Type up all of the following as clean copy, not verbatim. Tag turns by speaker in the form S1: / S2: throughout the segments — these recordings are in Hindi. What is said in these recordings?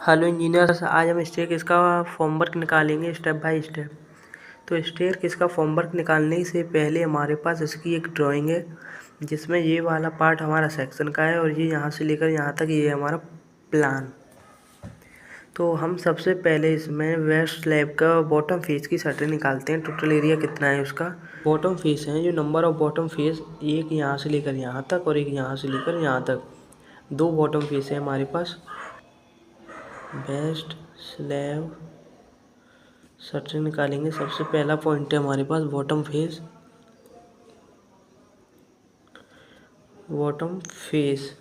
S1: हेलो इंजीनियर्स, आज हम स्टेयरकेस का फॉर्मवर्क निकालेंगे स्टेप बाय स्टेप। तो स्टेयरकेस का फॉर्मवर्क निकालने से पहले हमारे पास इसकी एक ड्राइंग है, जिसमें ये वाला पार्ट हमारा सेक्शन का है और ये यहाँ से लेकर यहाँ तक ये हमारा प्लान। तो हम सबसे पहले इसमें वेस्ट स्लैब का बॉटम फेस की शटरिंग निकालते हैं। टोटल एरिया कितना है उसका। बॉटम फेस है जो नंबर ऑफ बॉटम फेस, एक यहाँ से लेकर यहाँ तक और एक यहाँ से लेकर यहाँ तक, दो बॉटम फेस है हमारे पास। वेस्ट स्लैब शटरिंग निकालेंगे। सबसे पहला पॉइंट है हमारे पास बॉटम फेस। बॉटम फेस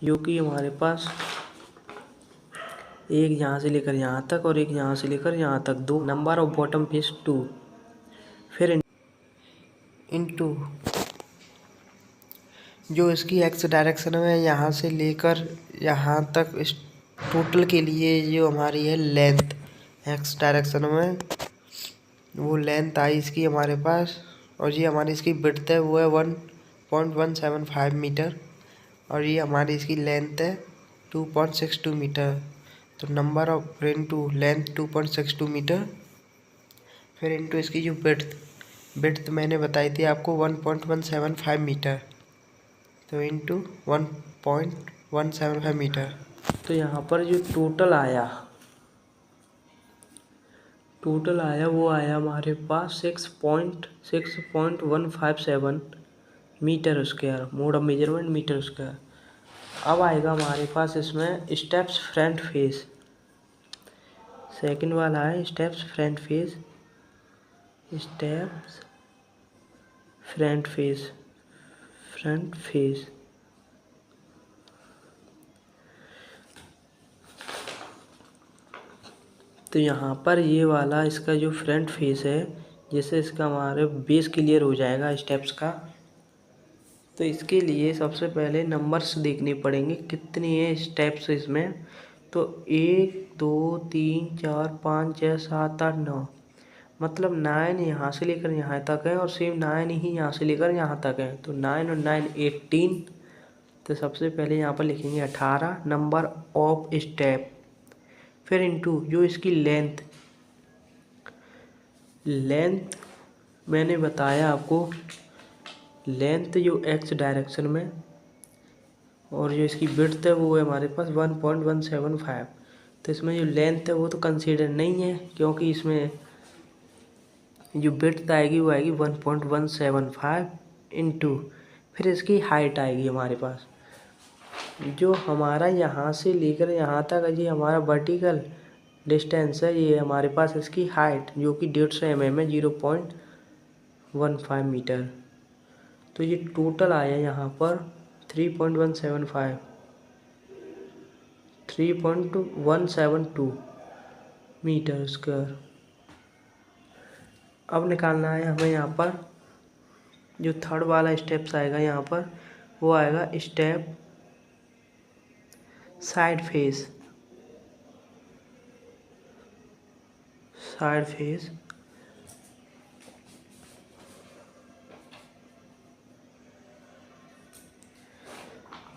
S1: जो कि हमारे पास एक यहाँ से लेकर यहाँ तक और एक यहाँ से लेकर यहाँ तक, दो नंबर ऑफ बॉटम फेस 2। फिर इनटू जो इसकी एक्स डायरेक्शन में यहाँ से लेकर यहाँ तक, इस टोटल के लिए जो हमारी है लेंथ एक्स डायरेक्शन में, वो लेंथ आई इसकी हमारे पास। और ये हमारी इसकी विड्थ है वो है 1.175 मीटर और ये हमारी इसकी लेंथ है 2.62 मीटर। तो number of into length 2.62 metre. फिर इनटू इसकी जो विड्थ मैंने बताई थी आपको 1.175 मीटर, तो इनटू 1.175 मीटर। तो यहाँ पर जो टोटल आया वो आया हमारे पास 6.157 metre square, mode of measurement metre square. अब आएगा हमारे पास इसमें स्टेप्स फ्रंट फेस। सेकंड वाला है steps front face. Steps front face तो यहाँ पर ये वाला इसका जो फ्रंट फेस है, जिससे इसका हमारे बेस क्लियर हो जाएगा स्टेप्स का। तो इसके लिए सबसे पहले नंबर्स देखने पड़ेंगे कितनी है स्टेप्स इसमें। तो 1 2 3 4 5 6 7 8 9, मतलब 9 यहाँ से लेकर यहाँ तक है और सेम 9 ही यहाँ से लेकर यहाँ तक है। तो 9 और 9 18। तो सबसे पहले यहाँ पर लिखेंगे 18 नंबर ऑफ स्टेप। फिर इनटू जो इसकी लेंथ मैंने बताया आपको, लेंथ जो एक्स डायरेक्शन में, और जो इसकी विड्थ है वो है हमारे पास 1.175। तो इसमें जो लेंथ है वो तो कंसीडर नहीं है, क्योंकि इसमें जो विड्थ आएगी वो आएगी 1.175 इनटू फिर इसकी हाइट आएगी हमारे पास, जो हमारा यहाँ से लेकर यहाँ तक ये हमारा वर्टिकल डिस्टेंस है, ये हमारे पास इसकी हाइट जो कि 150 mm है, 0.15 मीटर। तो ये टोटल आया यहाँ पर 3.172 मीटर स्क्वायर। अब निकालना है हमें यहाँ पर जो थर्ड वाला स्टेप्स आएगा, यहाँ पर वो आएगा स्टेप साइड फेस।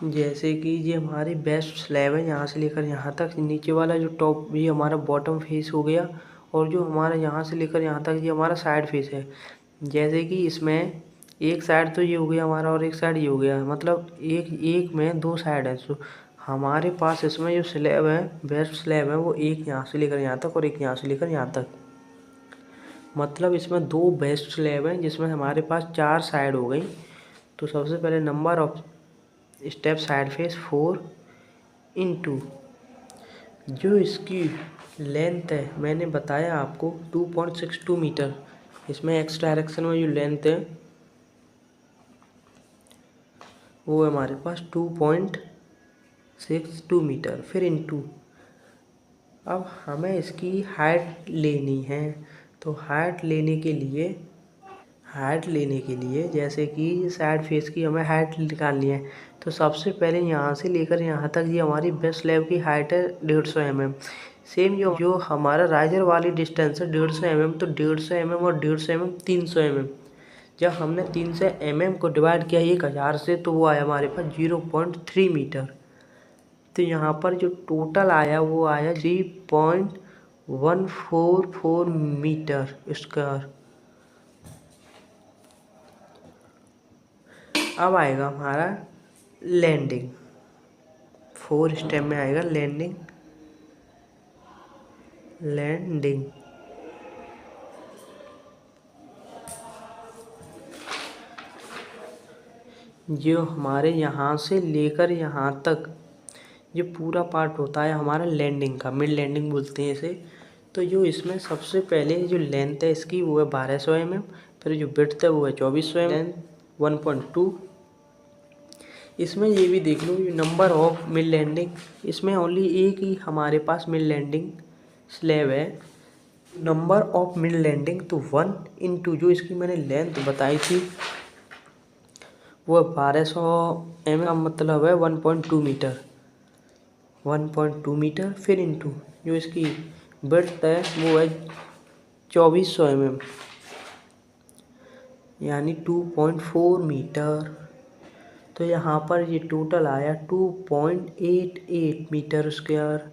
S1: जैसे कि ये हमारी बेस्ट स्लैब है, यहाँ से लेकर यहाँ तक, नीचे वाला जो टॉप भी हमारा बॉटम फेस हो गया, और जो हमारा यहाँ से लेकर यहाँ तक ये हमारा साइड फेस है। जैसे कि इसमें एक साइड तो ये हो गया हमारा और एक साइड ये हो गया, मतलब एक में दो साइड है। तो हमारे पास इसमें जो स्लैब है, बेस्ट स्लैब है, वो एक यहाँ से लेकर यहाँ तक और एक यहाँ से लेकर यहाँ तक, मतलब इसमें दो बेस्ट स्लैब हैं जिसमें हमारे पास 4 साइड हो गई। तो सबसे पहले number of step side face 4 into जो इसकी लेंथ है मैंने बताया आपको 2.62 मीटर। इसमें एक्स डायरेक्शन में जो लेंथ है वो है हमारे पास 2.62 मीटर। फिर इनटू अब हमें इसकी हाइट लेनी है। तो हाइट लेने के लिए जैसे कि साइड फेस की हमें हाइट निकालनी है। तो सबसे पहले यहाँ से लेकर यहाँ तक ये हमारी बेस्ट स्लैब की हाइट है 150 mm। सेम जो हमारा राइजर वाली डिस्टेंस है 150 mm, तो 150 mm और 150 mm 300 mm। जब हमने 300 mm को डिवाइड किया 1000 से, तो वो आया हमारे पास 0.3 मीटर। तो यहाँ पर जो टोटल आया वो आया 3.144 मीटर स्क्वायर। अब आएगा हमारा लैंडिंग, 4 स्टेप में आएगा लैंडिंग। जो हमारे यहाँ से लेकर यहाँ तक ये पूरा पार्ट होता है हमारा लैंडिंग का, मिड लैंडिंग बोलते हैं इसे। तो जो इसमें सबसे पहले जो लेंथ है इसकी वो है 1200 mm, फिर जो विड्थ है वो है 2400 mm, 1.2। इसमें ये भी देख लो ये नंबर ऑफ मिड लैंडिंग, इसमें ओनली एक ही हमारे पास मिड लैंडिंग स्लैब है। नंबर ऑफ मिड लैंडिंग तो 1 इंटू जो इसकी मैंने लेंथ बताई थी वो 1200 mm, मतलब है 1.2 मीटर, 1.2 मीटर। फिर इंटू जो इसकी विड्थ है वो है 2400 mm, यानी 2.4 मीटर। तो यहाँ पर ये टोटल आया 2.88 मीटर स्क्वायर।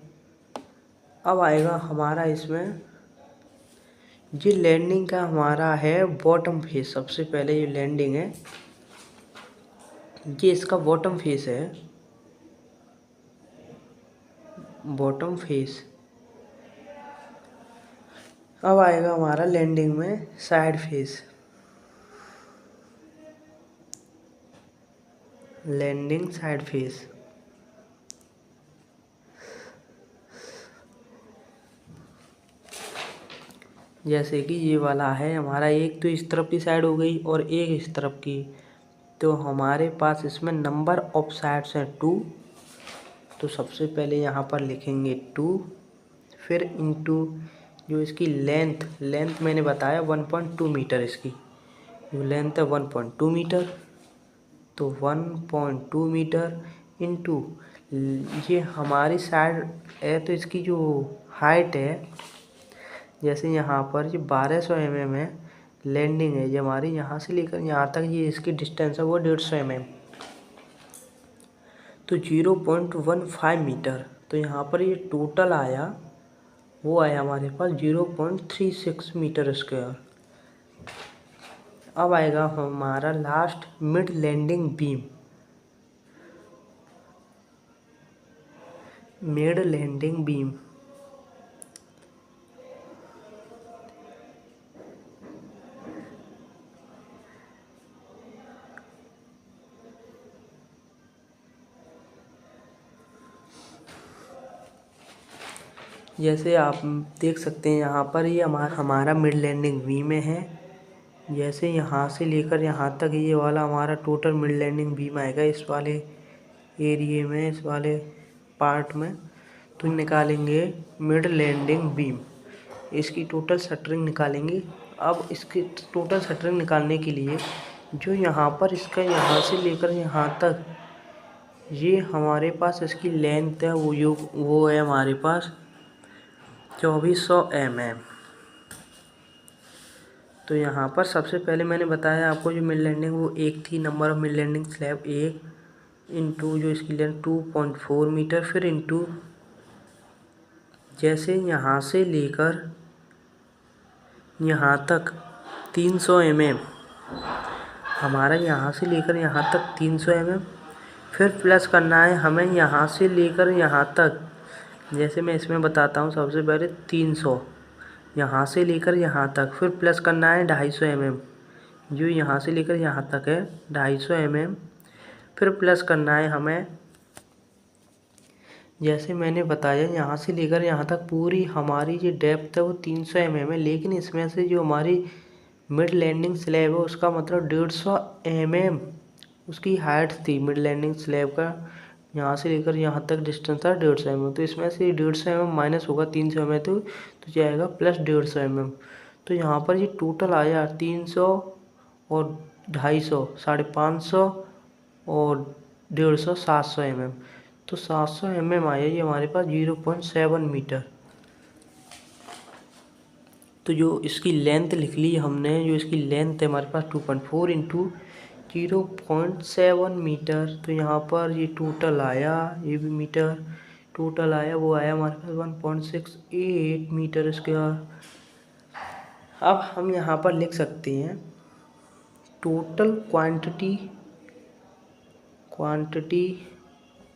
S1: अब आएगा हमारा इसमें ये लैंडिंग का हमारा है बॉटम फेस। सबसे पहले ये लैंडिंग है, ये इसका बॉटम फेस है, बॉटम फेस। अब आएगा हमारा लैंडिंग में side face, landing side face. जैसे कि ये वाला है हमारा, एक तो इस तरफ की साइड हो गई और एक इस तरफ की। तो हमारे पास इसमें नंबर ऑफ साइड्स हैं 2। तो सबसे पहले यहाँ पर लिखेंगे 2, फिर इंटू जो इसकी लेंथ मैंने बताया 1.2 मीटर, इसकी जो लेंथ है 1.2 मीटर। तो 1.2 मीटर इंटू ये हमारी साइड है, तो इसकी जो हाइट है, जैसे यहाँ पर ये 1200 mm है, लैंडिंग है ये हमारी, यहाँ से लेकर यहाँ तक ये इसकी डिस्टेंस है वो 150 mm, तो 0.15 मीटर। तो यहाँ पर ये टोटल आया वो आया हमारे पास 0.36 मीटर स्क्वायर। अब आएगा हमारा last mid landing beam, mid landing beam. जैसे आप देख सकते हैं यहाँ पर ये हमारा मिड लैंडिंग बीम में है। जैसे यहाँ से लेकर यहाँ तक ये वाला हमारा टोटल मिड लैंडिंग बीम आएगा इस वाले एरिए में, इस वाले पार्ट में। तो निकालेंगे मिड लैंडिंग बीम, इसकी टोटल शटरिंग निकालेंगे। अब इसकी टोटल शटरिंग निकालने के लिए जो यहाँ पर इसका यहाँ से लेकर यहाँ तक ये हमारे पास इसकी लेंथ है वो है हमारे पास 2400 mm। तो यहाँ पर सबसे पहले मैंने बताया आपको जो मिड लैंडिंग वो एक थी, number of mid landing slab 1, into जो इसकी लेंथ 2.4 मीटर, फिर इंटू जैसे यहाँ से लेकर यहाँ तक 300 mm, हमारा यहाँ से लेकर यहाँ तक 300 mm, फिर प्लस करना है हमें यहाँ से लेकर यहाँ तक। जैसे मैं इसमें बताता हूँ, सबसे पहले 300 यहाँ से लेकर यहाँ तक, फिर प्लस करना है 250 mm, जो यहाँ से लेकर यहाँ तक है 250 mm, फिर प्लस करना है हमें, जैसे मैंने बताया यहाँ से लेकर यहाँ तक पूरी हमारी जो डेप्थ है वो 300 mm है। लेकिन इसमें से जो हमारी मिड लैंडिंग स्लैब है उसका मतलब 150 mm उसकी हाइट थी। मिड लैंडिंग स्लैब का यहाँ से लेकर यहाँ तक डिस्टेंस था 150 mm, तो इसमें से 150 mm माइनस होगा 300 mm, तो जाएगा प्लस 150 mm। तो यहाँ पर ये टोटल आया 300 और 250, 550 और 150, 700 mm। तो 700 mm आया ये हमारे पास 0.7 मीटर। तो जो इसकी लेंथ लिख ली हमने, जो इसकी लेंथ है हमारे पास 2.4 इंटू 0.7 मीटर। तो यहाँ पर ये टोटल आया, ये भी मीटर टोटल आया, वो आया हमारे पास 1.68 मीटर स्क्वायर। अब हम यहाँ पर लिख सकते हैं टोटल क्वांटिटी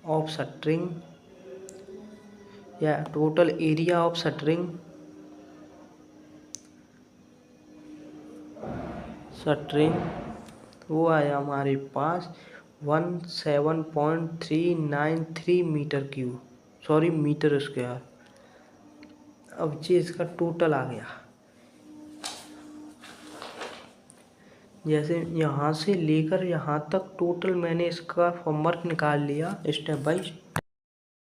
S1: ऑफ शटरिंग या टोटल एरिया ऑफ शटरिंग वो आया हमारे पास 17.393 मीटर स्क्वायर। अब ये इसका टोटल आ गया। जैसे यहाँ से लेकर यहाँ तक टोटल मैंने इसका फॉर्मवर्क निकाल लिया स्टेप बाय